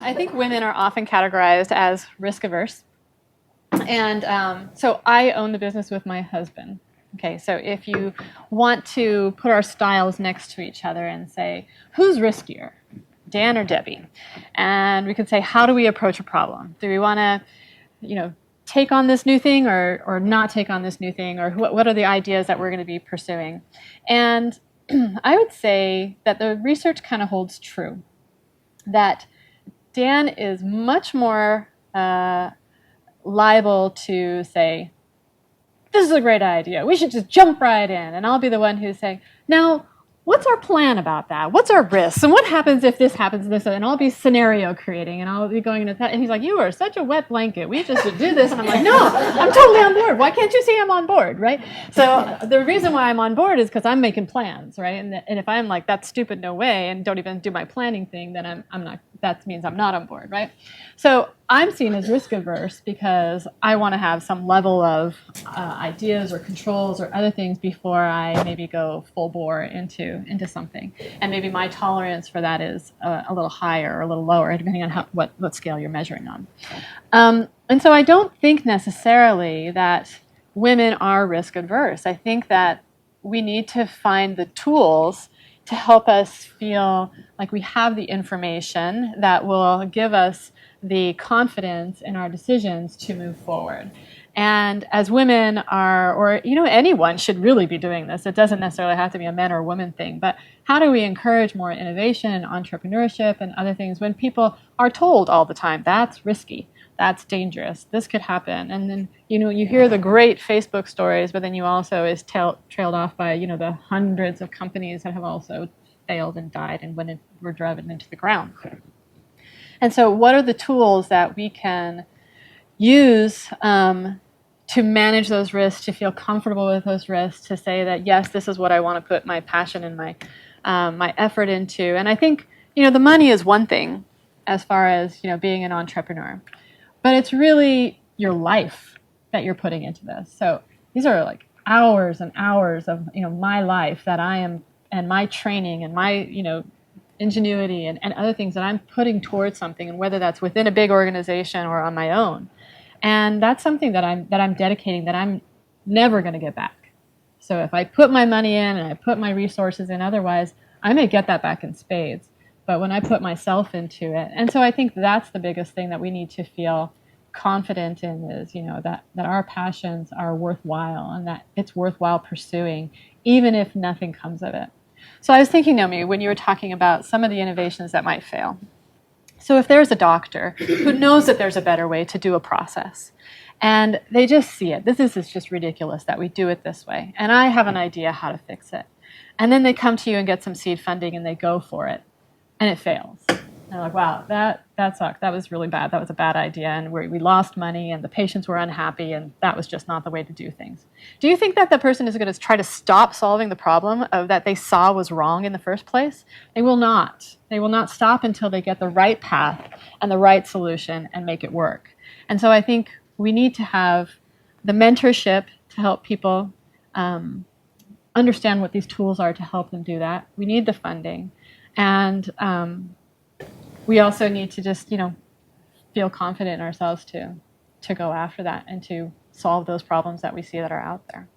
I think women are often categorized as risk averse. And so I own the business with my husband. Okay, so if you want to put our styles next to each other and say, who's riskier, Dan or Debbie? And we could say, how do we approach a problem? Do we want to, take on this new thing or not take on this new thing? Or what are the ideas that we're going to be pursuing? And I would say that the research kind of holds true, that Dan is much more liable to say, this is a great idea, we should just jump right in. And I'll be the one who's saying, now, what's our plan about that? What's our risks? And what happens if this happens, this? And I'll be scenario creating, and I'll be going into that. And he's like, you are such a wet blanket. We just do this. And I'm like, no, I'm totally on board. Why can't you see I'm on board, right? So the reason why I'm on board is because I'm making plans, right? And if I'm like, that's stupid, no way, and don't even do my planning thing, then I'm not. That means I'm not on board, right? So I'm seen as risk averse because I want to have some level of ideas or controls or other things before I maybe go full bore into something. And maybe my tolerance for that is a little higher or a little lower, depending on what scale you're measuring on. And so I don't think necessarily that women are risk adverse. I think that we need to find the tools to help us feel like we have the information that will give us the confidence in our decisions to move forward. And as women are, or anyone should really be doing this. It doesn't necessarily have to be a men or women thing, but how do we encourage more innovation and entrepreneurship and other things when people are told all the time, that's risky, that's dangerous, this could happen. And then, you hear the great Facebook stories, but then you also is trailed off by, the hundreds of companies that have also failed and died and were driven into the ground. And so what are the tools that we can use to manage those risks, to feel comfortable with those risks, to say that, yes, this is what I want to put my passion and my effort into. And I think, the money is one thing as far as, being an entrepreneur. But it's really your life that you're putting into this. So these are like hours and hours of, my life that I am, and my training and my, ingenuity and other things that I'm putting towards something, and whether that's within a big organization or on my own. And that's something that I'm dedicating, that I'm never going to get back. So if I put my money in and I put my resources in, otherwise I may get that back in spades. But when I put myself into it, and so I think that's the biggest thing that we need to feel confident in is, that our passions are worthwhile and that it's worthwhile pursuing, even if nothing comes of it. So I was thinking, Naomi, when you were talking about some of the innovations that might fail. So if there's a doctor who knows that there's a better way to do a process, and they just see it, this is just ridiculous that we do it this way, and I have an idea how to fix it. And then they come to you and get some seed funding and they go for it, and it fails. And they're like, wow, that sucked. That was really bad. That was a bad idea, and we lost money, and the patients were unhappy, and that was just not the way to do things. Do you think that the person is going to try to stop solving the problem that they saw was wrong in the first place? They will not. They will not stop until they get the right path and the right solution and make it work. And so I think we need to have the mentorship to help people understand what these tools are to help them do that. We need the funding. And we also need to just, feel confident in ourselves to go after that and to solve those problems that we see that are out there.